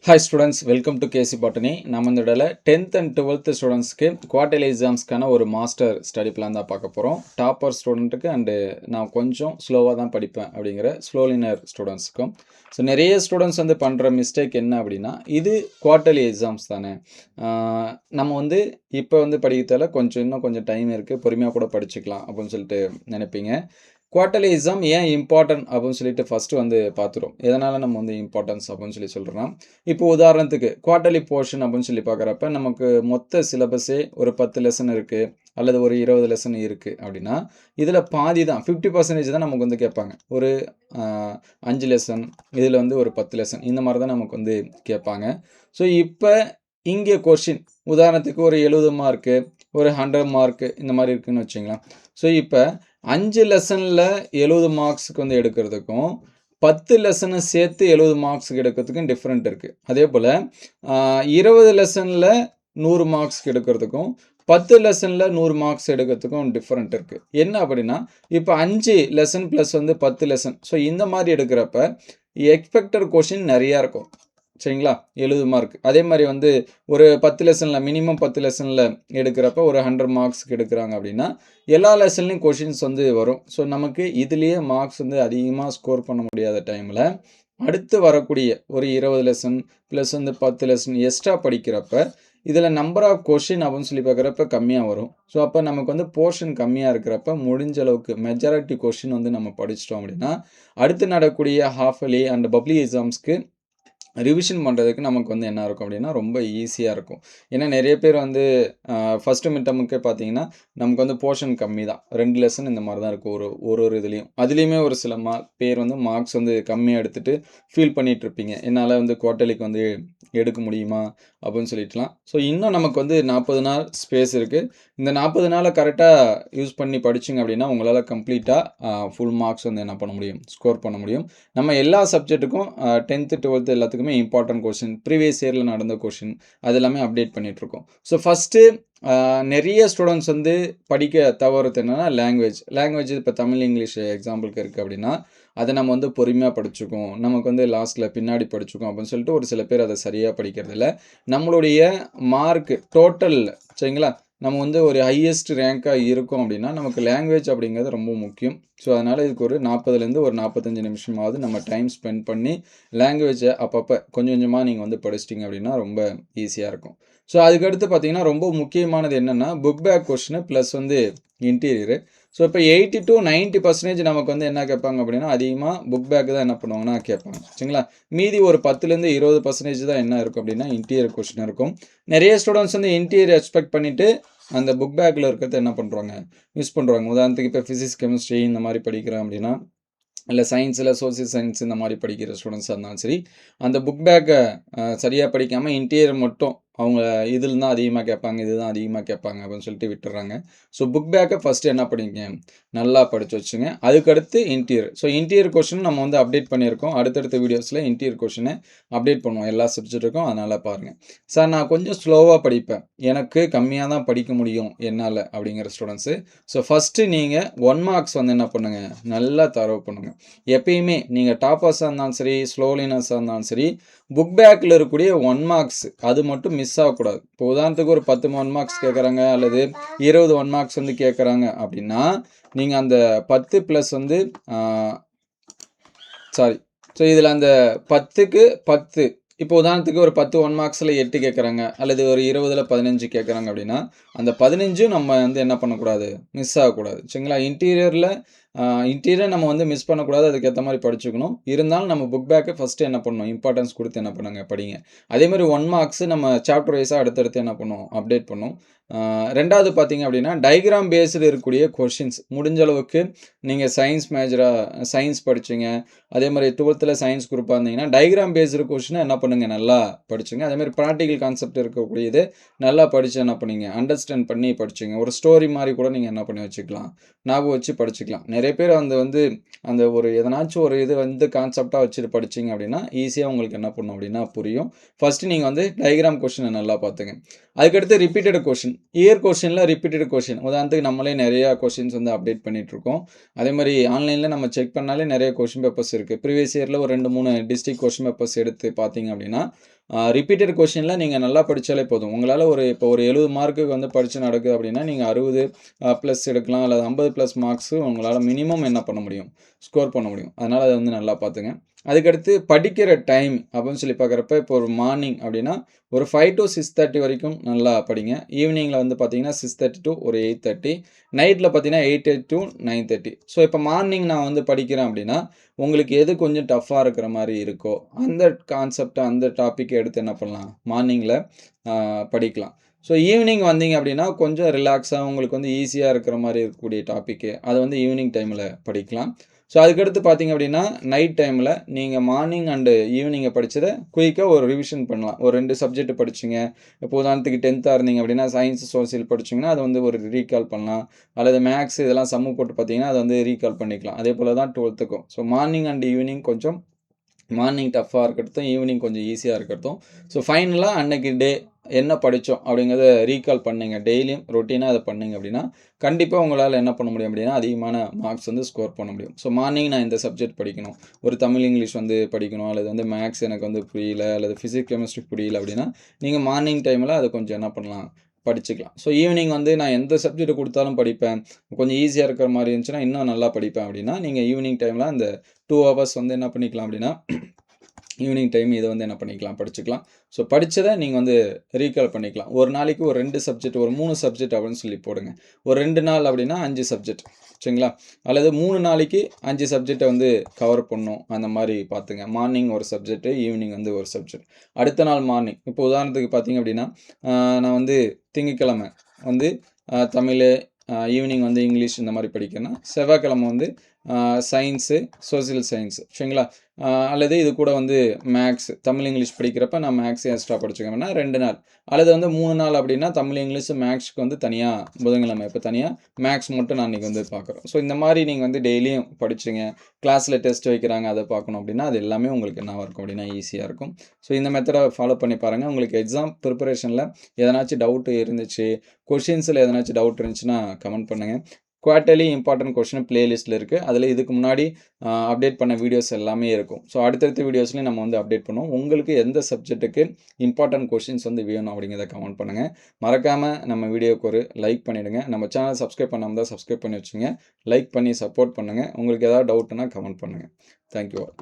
Hi students, welcome to KC Botany. நம்ம இந்த இடத்துல 10th and 12th ஸ்டூடெண்ட்ஸ்க்கு குவார்டர்லி எக்ஸாம்ஸ்க்கான ஒரு மாஸ்டர் ஸ்டடி பிளான் தான் பார்க்க போகிறோம். டாப்பர் ஸ்டூடெண்ட்டுக்கு அண்டு நான் கொஞ்சம் ஸ்லோவாக தான் படிப்பேன் அப்படிங்கிற ஸ்லோலினர் ஸ்டூடெண்ட்ஸுக்கும். ஸோ நிறைய ஸ்டூடெண்ட்ஸ் வந்து பண்ணுற மிஸ்டேக் என்ன அப்படின்னா, இது குவார்டர்லி எக்ஸாம்ஸ் தானே, நம்ம வந்து இப்போ வந்து படிக்கிறதால இன்னும் கொஞ்சம் டைம் இருக்குது, பொறுமையாக கூட படிச்சுக்கலாம் அப்படின்னு சொல்லிட்டு நினைப்பீங்க. குவார்டர்லி எக்ஸாம் ஏன் இம்பார்ட்டன்ட் அப்படின்னு சொல்லிட்டு ஃபஸ்ட்டு வந்து பார்த்துரும். எதனால் நம்ம வந்து இம்பார்ட்டன்ஸ் அப்படின்னு சொல்கிறோன்னா, இப்போ உதாரணத்துக்கு குவார்டர்லி போர்ஷன் அப்படின்னு சொல்லி பார்க்குறப்ப நமக்கு மொத்த சிலபஸே ஒரு 10 லெசன் இருக்குது அல்லது ஒரு 20 லெசன் இருக்குது அப்படின்னா, இதில் பாதி தான் 50% தான் நமக்கு வந்து கேட்பாங்க. ஒரு 5 லெசன், இதில் வந்து ஒரு 10 லெசன், இந்த மாதிரி தான் நமக்கு வந்து கேட்பாங்க. ஸோ இப்போ இங்கே கொஷின் உதாரணத்துக்கு ஒரு 70 மார்க்கு, ஒரு 100 மார்க்கு இந்த மாதிரி இருக்குதுன்னு வச்சுங்களேன். ஸோ இப்போ 5 லெசனில் 70 மார்க்ஸுக்கு வந்து எடுக்கிறதுக்கும் 10 லெசனை சேர்த்து 70 மார்க்ஸுக்கு எடுக்கிறதுக்கும் டிஃப்ரெண்ட் இருக்குது. அதே போல் 20 லெசனில் 100 மார்க்ஸ்க்கு எடுக்கிறதுக்கும் 10 லெசனில் 100 மார்க்ஸ் எடுக்கிறதுக்கும் டிஃப்ரெண்ட் இருக்குது. என்ன அப்படின்னா, இப்போ 5 லெசன் ப்ளஸ் வந்து 10 லெசன், ஸோ இந்த மாதிரி எடுக்கிறப்ப எக்ஸ்பெக்டட் கொஷின் நிறையா இருக்கும். சரிங்களா, 70 மார்க். அதே மாதிரி வந்து ஒரு 10 லெசனில் மினிமம் 10 லெசனில் எடுக்கிறப்ப ஒரு 100 மார்க்ஸ்க்கு எடுக்கிறாங்க அப்படின்னா எல்லா லெசன்லையும் கொஷின்ஸ் வந்து வரும். ஸோ நமக்கு இதுலேயே மார்க்ஸ் வந்து அதிகமாக ஸ்கோர் பண்ண முடியாத டைமில் அடுத்து வரக்கூடிய ஒரு 20 லெசன் ப்ளஸ் வந்து 10 லெசன் எக்ஸ்ட்ரா படிக்கிறப்ப இதில் நம்பர் ஆஃப் கொஷின் அப்படின்னு சொல்லி பார்க்குறப்ப கம்மியாக வரும். ஸோ அப்போ நமக்கு வந்து போர்ஷன் கம்மியாக இருக்கிறப்ப முடிஞ்ச அளவுக்கு மெஜாரிட்டி கொஷின் வந்து நம்ம படிச்சிட்டோம் அப்படின்னா அடுத்து நடக்கூடிய ஹாஃப் இயர்லி அண்ட் பப்ளிக் எக்ஸாம்ஸ்க்கு ரிவிஷன் பண்ணுறதுக்கு நமக்கு வந்து என்ன இருக்கும் அப்படின்னா ரொம்ப ஈஸியாக இருக்கும். ஏன்னா நிறைய பேர் வந்து ஃபஸ்ட்டு மிட்டமுக்கே பார்த்தீங்கன்னா நமக்கு வந்து போர்ஷன் கம்மி தான், 2 லெசன் இந்த மாதிரி தான் இருக்கும் ஒரு இதுலேயும். அதுலேயுமே ஒரு சில பேர் வந்து மார்க்ஸ் வந்து கம்மியாக எடுத்துகிட்டு ஃபீல் பண்ணிகிட்டு இருப்பீங்க, என்னால் வந்து குவார்டர்லிக்கு வந்து எடுக்க முடியுமா அப்படின்னு சொல்லிட்டுலாம். ஸோ இன்னும் நமக்கு வந்து 40 நாள் ஸ்பேஸ் இருக்குது. இந்த 40 நாளை கரெக்டாக யூஸ் பண்ணி படிச்சிங்க அப்படின்னா உங்களால் கம்ப்ளீட்டாக ஃபுல் மார்க்ஸ் வந்து என்ன பண்ண முடியும், ஸ்கோர் பண்ண முடியும். நம்ம எல்லா சப்ஜெக்ட்டுக்கும் 10th 12th எல்லாத்துக்குமே இம்பார்ட்டன்ட் கொஷின், ப்ரீவியஸ் இயரில் நடந்த கொஷின் அது எல்லாமே அப்டேட் பண்ணிகிட்ருக்கோம். ஸோ ஃபஸ்ட்டு நிறைய ஸ்டூடெண்ட்ஸ் வந்து படிக்க தவறுது என்னென்னா லாங்குவேஜ் இப்போ தமிழ் இங்கிலீஷ் எக்ஸாம்பிளுக்கு இருக்குது அப்படின்னா அதை நம்ம வந்து பொறுமையாக படிச்சுக்கோம், நமக்கு வந்து லாஸ்ட்டில் பின்னாடி படிச்சுக்கோம் அப்படின்னு சொல்லிட்டு ஒரு சில பேர் அதை சரியாக படிக்கிறதில்ல. நம்மளுடைய மார்க் டோட்டல் சரிங்களா, நம்ம வந்து ஒரு ஹையஸ்ட் ரேங்காக இருக்கும் அப்படின்னா நமக்கு லாங்குவேஜ் அப்படிங்கிறது ரொம்ப முக்கியம். ஸோ அதனால் இதுக்கு ஒரு 40லேருந்து ஒரு 45 நிமிஷமாவது நம்ம டைம் ஸ்பெண்ட் பண்ணி லாங்குவேஜை அப்பப்போ கொஞ்சம் கொஞ்சமாக நீங்கள் வந்து படிச்சிட்டிங்க அப்படின்னா ரொம்ப ஈஸியாக இருக்கும். ஸோ அதுக்கடுத்து பார்த்தீங்கன்னா ரொம்ப முக்கியமானது என்னென்னா புக் பேக் கொஷினு ப்ளஸ் வந்து இன்டீரியரு. ஸோ இப்போ 80 to 90% நமக்கு வந்து என்ன கேட்பாங்க அப்படின்னா அதிகமாக புக் பேக் தான் என்ன பண்ணுவாங்கன்னா கேட்பாங்க. சரிங்களா, மீதி ஒரு 10லேருந்து 20% தான் என்ன இருக்கும் அப்படின்னா இன்டீரியர் கொஷின் இருக்கும். நிறைய ஸ்டூடெண்ட்ஸ் வந்து இன்டீரியர் எக்ஸ்பெக்ட் பண்ணிவிட்டு அந்த புக் பேக்கில் இருக்கிறத என்ன பண்ணுறாங்க, மிஸ் பண்ணுறாங்க. உதாரணத்துக்கு இப்போ ஃபிசிக்ஸ் கெமிஸ்ட்ரி இந்த மாதிரி படிக்கிறோம் அப்படின்னா, இல்லை சயின்ஸில் சோசியல் சயின்ஸ் இந்த மாதிரி படிக்கிற ஸ்டூடெண்ட்ஸாக இருந்தாலும் சரி, அந்த புக் பேக்கை சரியாக படிக்காமல் இன்டீரியர் மட்டும் அவங்க இதில் தான் அதிகமாக கேட்பாங்க, இதுதான் அதிகமாக கேட்பாங்க அப்படின்னு சொல்லிட்டு விட்டுறாங்க. ஸோ புக் பேக்கை ஃபஸ்ட்டு என்ன பண்ணிங்க, நல்லா படித்து வச்சுங்க. அதுக்கடுத்து இன்டீரியர். ஸோ இன்டீரியர் கொஷின் நம்ம வந்து அப்டேட் பண்ணியிருக்கோம். அடுத்தடுத்த வீடியோஸில் இன்டீரியர் கொஷினை அப்டேட் பண்ணுவோம் எல்லா சப்ஜெக்ட்டுக்கும். அதனால் பாருங்கள். சார் நான் கொஞ்சம் ஸ்லோவாக படிப்பேன், எனக்கு கம்மியாக தான் படிக்க முடியும் என்னால் அப்படிங்கிற ஸ்டூடெண்ட்ஸு, ஸோ ஃபஸ்ட்டு நீங்கள் 1 மார்க்ஸ் வந்து என்ன பண்ணுங்கள், நல்லா தரவு பண்ணுங்கள். எப்பயுமே நீங்கள் டாப்பர்ஸாக இருந்தாலும் சரி, ஸ்லோலினர்ஸாக இருந்தாலும் சரி, புக் பேக்கில் இருக்கக்கூடிய 1 மார்க்ஸ் அது மட்டும் மிஸ் ஆகக்கூடாது. இப்போ உதாரணத்துக்கு ஒரு 10 1 மார்க்ஸ் கேட்குறாங்க அல்லது 20 1 மார்க்ஸ் வந்து கேட்குறாங்க அப்படின்னா நீங்கள் அந்த 10 ப்ளஸ் வந்து ஸோ இதில் அந்த 10க்கு 10, இப்போ உதாரணத்துக்கு ஒரு 10 1 மார்க்ஸில் 8 கேட்குறாங்க அல்லது ஒரு 20ல் 15 கேட்குறாங்க அப்படின்னா அந்த 15 நம்ம வந்து என்ன பண்ணக்கூடாது, மிஸ் ஆகக்கூடாது. சரிங்களா, இன்டீரியர் நம்ம வந்து மிஸ் பண்ணக்கூடாது, அதுக்கேற்ற மாதிரி படிச்சுக்கணும். இருந்தாலும் நம்ம புக் பேக்கை ஃபஸ்ட்டு என்ன பண்ணணும், இம்பார்ட்டன்ஸ் கொடுத்து என்ன பண்ணுங்க, படிங்க. அதேமாதிரி 1 மார்க்ஸ் நம்ம சாப்டர் வைஸாக அடுத்தடுத்து என்ன பண்ணுவோம், அப்டேட் பண்ணும். ரெண்டாவது பார்த்தீங்க அப்படின்னா டயக்ராம் பேஸ்டு இருக்கக்கூடிய கொஷின்ஸ் முடிஞ்ச அளவுக்கு நீங்கள் சயின்ஸ் படிச்சிங்க, அதே மாதிரி 12th சயின்ஸ் குரூப்பாக இருந்தீங்கன்னா டயக்ராம் பேஸ்டு கொஷினை என்ன பண்ணுங்கள், நல்லா படிச்சுங்க. அதேமாதிரி ப்ராக்டிக்கல் கான்செப்ட் இருக்கக்கூடியது நல்லா படித்து என்ன பண்ணிங்க, அண்டர்ஸ்டாண்ட் பண்ணி படிச்சுங்க. ஒரு ஸ்டோரி மாதிரி கூட நீங்கள் என்ன பண்ணி வச்சுக்கலாம், ஞாபகம் வச்சு படிச்சுக்கலாம். நிறைய பேர் அந்த ஒரு எதனாச்சும் ஒரு இது வந்து கான்செப்டாக வச்சுட்டு படிச்சிங்க அப்படின்னா ஈஸியாக உங்களுக்கு என்ன பண்ணும் அப்படின்னா புரியும். ஃபஸ்ட்டு நீங்கள் வந்து டயக்ராம் கொஷினை நல்லா பார்த்துங்க. அதுக்கடுத்து ரிப்பீட்டட் கொஷின், இயர் கொஷினில் ரிப்பீட்டட் கொஷின். உதாரணத்துக்கு நம்மளே நிறையா கொஷின்ஸ் வந்து அப்டேட் பண்ணிகிட்ருக்கோம். அதே மாதிரி ஆன்லைனில் நம்ம செக் பண்ணாலே நிறைய கொஷின் பேப்பர்ஸ் இருக்குது. ப்ரீவியஸ் இயரில் ஒரு 2 3 டிஸ்ட்ரிக்ட் கொஷின் பேப்பர்ஸ் எடுத்து பார்த்தீங்க அப்படின்னா ரிப்பீட்டட் கொஷினில் நீங்கள் நல்லா படித்தாலே போதும். உங்களால் இப்போ ஒரு 70 மார்க்குக்கு வந்து படித்து நடக்குது அப்படின்னா நீங்கள் 60 ப்ளஸ் எடுக்கலாம், அல்லது 50 ப்ளஸ் மார்க்ஸு உங்களால் மினிமம் என்ன பண்ண முடியும், ஸ்கோர் பண்ண முடியும். அதனால் அதை வந்து நல்லா பார்த்துங்க. அதுக்கடுத்து படிக்கிற டைம் அப்படின்னு சொல்லி பார்க்குறப்ப, இப்போ ஒரு மார்னிங் அப்படின்னா ஒரு 5 to 6:30 வரைக்கும் நல்லா படிங்க. ஈவினிங்கில் வந்து பார்த்தீங்கன்னா 6:30 to ஒரு 8:30, நைட்டில் பார்த்தீங்கன்னா 8 to 9:30. ஸோ இப்போ மார்னிங் நான் வந்து படிக்கிறேன் அப்படின்னா உங்களுக்கு எது கொஞ்சம் டஃப்பாக இருக்கிற மாதிரி இருக்கோ அந்த கான்செப்டை, அந்த டாப்பிக்கை எடுத்து என்ன பண்ணலாம், மார்னிங்கில் படிக்கலாம். ஸோ ஈவினிங் வந்தீங்க அப்படின்னா கொஞ்சம் ரிலாக்ஸாக உங்களுக்கு வந்து ஈஸியாக இருக்கிற மாதிரி இருக்கக்கூடிய டாப்பிக்கு அதை வந்து ஈவினிங் டைமில் படிக்கலாம். ஸோ அதுக்கடுத்து பார்த்தீங்க அப்படின்னா நைட் டைமில் நீங்கள் மார்னிங் அண்டு ஈவினிங்கை படித்ததை குயிக்காக ஒரு ரிவிஷன் பண்ணலாம். ஒரு 2 சப்ஜெக்ட் படிச்சிங்க. இப்போ உதாரணத்துக்கு 10th இருந்தீங்க அப்படின்னா சயின்ஸ் சோசியல் படிச்சிங்கன்னா அதை வந்து ஒரு ரீகால் பண்ணலாம். அல்லது மேக்ஸ் இதெல்லாம் சம்மு போட்டு பார்த்தீங்கன்னா அதை வந்து ரீகால் பண்ணிக்கலாம். அதே போல் தான் 12க்கும். ஸோ மார்னிங் அண்ட் ஈவினிங் கொஞ்சம் மார்னிங் டஃப்பாக இருக்கிறதும் ஈவினிங் கொஞ்சம் ஈஸியாக இருக்கிறதும். ஸோ ஃபைனலாக அன்னைக்கு டே என்ன படித்தோம் அப்படிங்கிறத ரீகால் பண்ணிங்க, டெய்லியும் ரொட்டீனாக அதை பண்ணிங்க அப்படின்னா கண்டிப்பாக உங்களால் என்ன பண்ண முடியும் அப்படின்னா அதிகமான மார்க்ஸ் வந்து ஸ்கோர் பண்ண முடியும். ஸோ மார்னிங் நான் இந்த சப்ஜெக்ட் படிக்கணும், ஒரு தமிழ் இங்கிலீஷ் வந்து படிக்கணும், அல்லது வந்து மேக்ஸ் எனக்கு வந்து புரியல, அல்லது ஃபிசிக்ஸ் கெமிஸ்ட்ரி புரியல அப்படின்னா நீங்கள் மார்னிங் டைமில் அதை கொஞ்சம் என்ன பண்ணலாம், படிச்சுக்கலாம். ஸோ ஈவினிங் வந்து நான் எந்த சப்ஜெக்ட் கொடுத்தாலும் படிப்பேன், கொஞ்சம் ஈஸியாக இருக்கிற மாதிரி இருந்துச்சுன்னா இன்னும் நல்லா படிப்பேன் அப்படின்னா நீங்கள் ஈவினிங் டைமில் அந்த 2 ஹவர்ஸ் வந்து என்ன பண்ணிக்கலாம் அப்படின்னா ஈவினிங் டைம் இதை வந்து என்ன பண்ணிக்கலாம், படிச்சுக்கலாம். ஸோ படித்ததை நீங்கள் வந்து ரீகால் பண்ணிக்கலாம். ஒரு நாளைக்கு ஒரு 2 சப்ஜெக்ட், ஒரு 3 சப்ஜெக்ட் அப்படின்னு சொல்லி போடுங்க. ஒரு 2 நாள் அப்படின்னா 5 சப்ஜெக்ட், சரிங்களா? அல்லது 3 நாளைக்கு 5 சப்ஜெக்டை வந்து கவர் பண்ணணும், அந்த மாதிரி பார்த்துங்க. மார்னிங் ஒரு சப்ஜெக்ட்டு, ஈவினிங் வந்து ஒரு சப்ஜெக்ட். அடுத்த நாள் மார்னிங் இப்போ உதாரணத்துக்கு பார்த்தீங்க அப்படின்னா நான் வந்து திங்கட்கிழமை வந்து தமிழ், ஈவினிங் வந்து இங்கிலீஷ் இந்த மாதிரி படிக்கிறேன்னா செவ்வாய்க்கிழமை வந்து சயின்ஸு, சோசியல் சயின்ஸு, சரிங்களா? அல்லது இது கூட வந்து மேக்ஸ், தமிழ் இங்கிலீஷ் படிக்கிறப்ப நான் மேக்ஸே எக்ஸ்ட்ரா படிச்சுக்கோங்கன்னா 2 நாள், அல்லது வந்து 3 நாள் அப்படின்னா தமிழ் இங்கிலீஷ் மேக்ஸுக்கு வந்து தனியாக புதன்கிழமை இப்போ தனியாக மேக்ஸ் மட்டும் நான் இன்றைக்கி வந்து பார்க்குறோம். ஸோ இந்த மாதிரி நீங்கள் வந்து டெய்லியும் படிச்சுங்க. கிளாஸில் டெஸ்ட் வைக்கிறாங்க, அதை பார்க்கணும் அப்படின்னா அது எல்லாமே உங்களுக்கு என்ன இருக்கும் அப்படின்னா ஈஸியாக இருக்கும். ஸோ இந்த மெத்தடை ஃபாலோ பண்ணி பாருங்கள். உங்களுக்கு எக்ஸாம் ப்ரிப்பரேஷனில் எதனாச்சும் டவுட்டு இருந்துச்சு, கொஷின்ஸில் எதனாச்சும் டவுட் இருந்துச்சுன்னா கமெண்ட் பண்ணுங்கள். குவார்ட்டர்லி இம்பார்ட்டன்ட் கொஷின் பிளேலிஸ்ட்டில் இருக்குது. அதில் இதுக்கு முன்னாடி அப்டேட் பண்ண வீடியோஸ் எல்லாமே இருக்கும். ஸோ அடுத்தடுத்த வீடியோஸ்லையும் நம்ம வந்து அப்டேட் பண்ணுவோம். உங்களுக்கு எந்த சப்ஜெக்ட்டுக்கு இம்பார்ட்டன்ட் கொஷின்ஸ் வந்து வேணும் அப்படிங்கிறத கமெண்ட் பண்ணுங்கள். மறக்காமல் நம்ம வீடியோக்கு ஒரு லைக் பண்ணிவிடுங்க. நம்ம சேனல் சப்ஸ்கிரைப் பண்ணாமல் தான் சப்ஸ்கிரைப் பண்ணி வச்சுங்க. லைக் பண்ணி சப்போர்ட் பண்ணுங்கள். உங்களுக்கு ஏதாவது டவுட்னா கமெண்ட் பண்ணுங்கள். Thank you all.